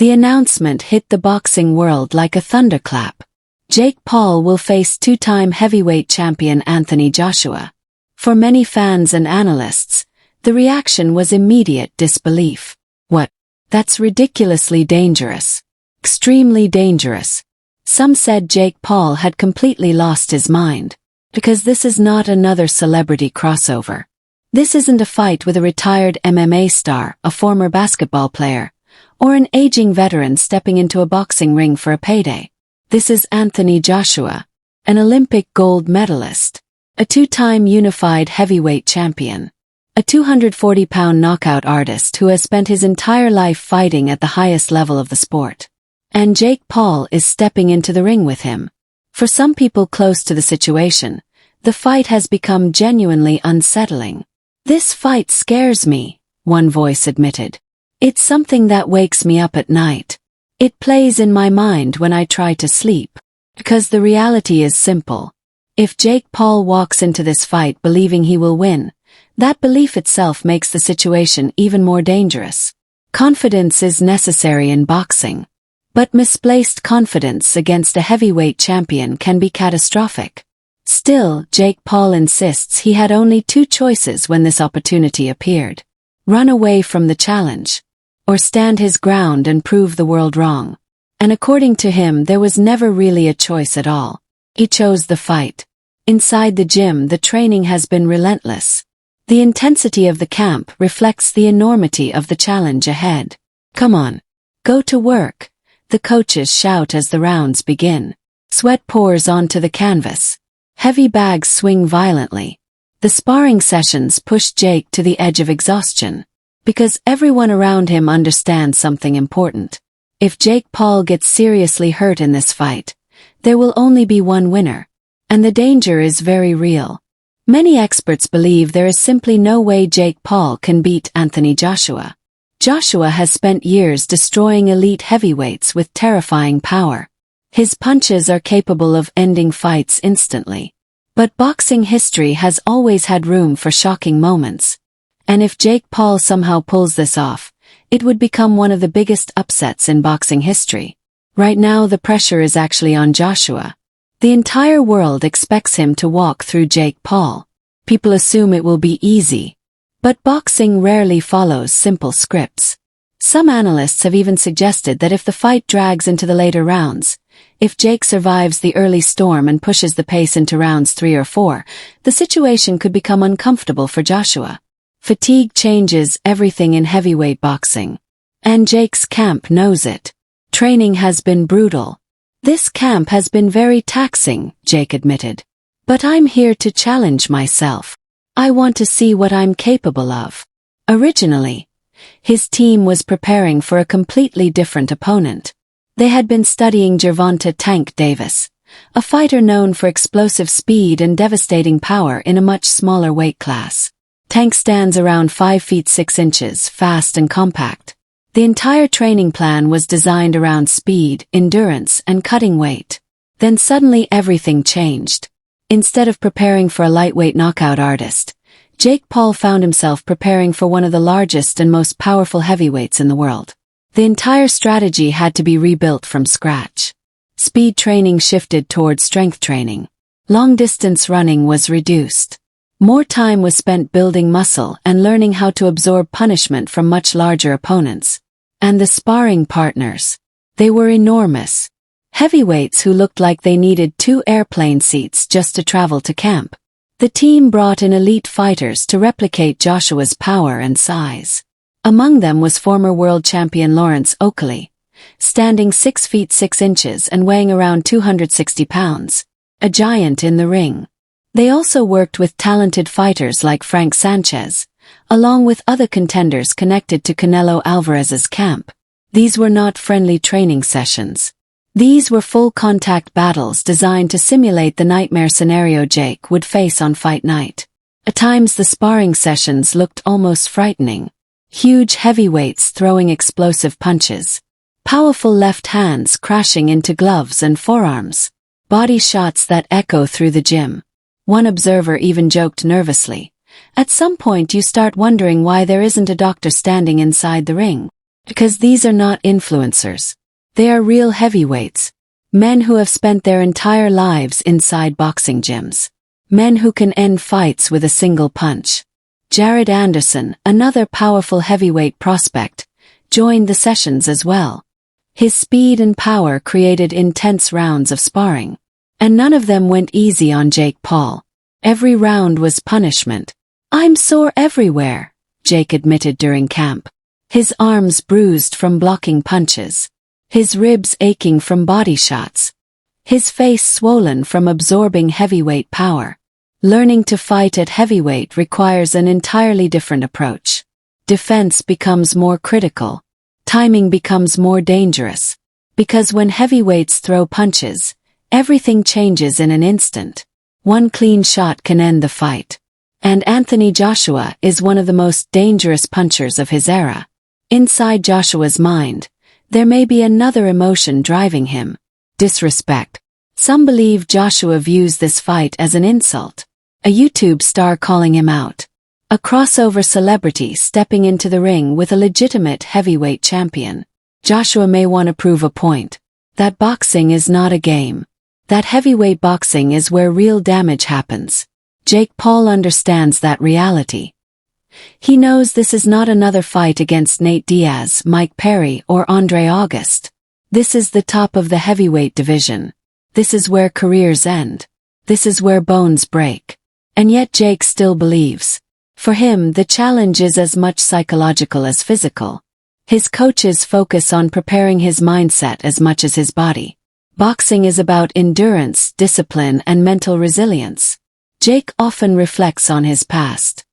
The announcement hit the boxing world like a thunderclap. Jake Paul will face two-time heavyweight champion Anthony Joshua. For many fans and analysts, the reaction was immediate disbelief. What? That's ridiculously dangerous. Extremely dangerous. Some said Jake Paul had completely lost his mind. Because this is not another celebrity crossover. This isn't a fight with a retired MMA star, a former basketball player, or an aging veteran stepping into a boxing ring for a payday. This is Anthony Joshua, an Olympic gold medalist, a two-time unified heavyweight champion, a 240-pound knockout artist who has spent his entire life fighting at the highest level of the sport. And Jake Paul is stepping into the ring with him. For some people close to the situation, the fight has become genuinely unsettling. "This fight scares me," one voice admitted. "It's something that wakes me up at night. It plays in my mind when I try to sleep." Because the reality is simple. If Jake Paul walks into this fight believing he will win, that belief itself makes the situation even more dangerous. Confidence is necessary in boxing. But misplaced confidence against a heavyweight champion can be catastrophic. Still, Jake Paul insists he had only two choices when this opportunity appeared: run away from the challenge, or stand his ground and prove the world wrong. And according to him, there was never really a choice at all. He chose the fight. Inside the gym, the training has been relentless. The intensity of the camp reflects the enormity of the challenge ahead. "Come on. Go to work," the coaches shout as the rounds begin. Sweat pours onto the canvas. Heavy bags swing violently. The sparring sessions push Jake to the edge of exhaustion. Because everyone around him understands something important. If Jake Paul gets seriously hurt in this fight, there will only be one winner. And the danger is very real. Many experts believe there is simply no way Jake Paul can beat Anthony Joshua. Joshua has spent years destroying elite heavyweights with terrifying power. His punches are capable of ending fights instantly. But boxing history has always had room for shocking moments. And if Jake Paul somehow pulls this off, it would become one of the biggest upsets in boxing history. Right now the pressure is actually on Joshua. The entire world expects him to walk through Jake Paul. People assume it will be easy. But boxing rarely follows simple scripts. Some analysts have even suggested that if the fight drags into the later rounds, if Jake survives the early storm and pushes the pace into rounds 3 or 4, the situation could become uncomfortable for Joshua. Fatigue changes everything in heavyweight boxing. And Jake's camp knows it. Training has been brutal. "This camp has been very taxing," Jake admitted. "But I'm here to challenge myself. I want to see what I'm capable of." Originally, his team was preparing for a completely different opponent. They had been studying Gervonta "Tank" Davis, a fighter known for explosive speed and devastating power in a much smaller weight class. Tank stands around 5 feet 6 inches, fast and compact. The entire training plan was designed around speed, endurance, and cutting weight. Then suddenly everything changed. Instead of preparing for a lightweight knockout artist, Jake Paul found himself preparing for one of the largest and most powerful heavyweights in the world. The entire strategy had to be rebuilt from scratch. Speed training shifted toward strength training. Long-distance running was reduced. More time was spent building muscle and learning how to absorb punishment from much larger opponents. And the sparring partners. They were enormous. Heavyweights who looked like they needed 2 airplane seats just to travel to camp. The team brought in elite fighters to replicate Joshua's power and size. Among them was former world champion Lawrence Oakley, standing 6 feet 6 inches and weighing around 260 pounds, a giant in the ring. They also worked with talented fighters like Frank Sanchez, along with other contenders connected to Canelo Alvarez's camp. These were not friendly training sessions. These were full-contact battles designed to simulate the nightmare scenario Jake would face on fight night. At times the sparring sessions looked almost frightening. Huge heavyweights throwing explosive punches. Powerful left hands crashing into gloves and forearms. Body shots that echo through the gym. One observer even joked nervously, "At some point you start wondering why there isn't a doctor standing inside the ring." Because these are not influencers. They are real heavyweights. Men who have spent their entire lives inside boxing gyms. Men who can end fights with a single punch. Jared Anderson, another powerful heavyweight prospect, joined the sessions as well. His speed and power created intense rounds of sparring. And none of them went easy on Jake Paul. Every round was punishment. "I'm sore everywhere," Jake admitted during camp. His arms bruised from blocking punches. His ribs aching from body shots. His face swollen from absorbing heavyweight power. Learning to fight at heavyweight requires an entirely different approach. Defense becomes more critical. Timing becomes more dangerous. Because when heavyweights throw punches, everything changes in an instant. One clean shot can end the fight. And Anthony Joshua is one of the most dangerous punchers of his era. Inside Joshua's mind, there may be another emotion driving him: disrespect. Some believe Joshua views this fight as an insult. A YouTube star calling him out. A crossover celebrity stepping into the ring with a legitimate heavyweight champion. Joshua may want to prove a point. That boxing is not a game. That heavyweight boxing is where real damage happens. Jake Paul understands that reality. He knows this is not another fight against Nate Diaz, Mike Perry, or Andre August. This is the top of the heavyweight division. This is where careers end. This is where bones break. And yet Jake still believes. For him, the challenge is as much psychological as physical. His coaches focus on preparing his mindset as much as his body. Boxing is about endurance, discipline, and mental resilience. Jake often reflects on his past.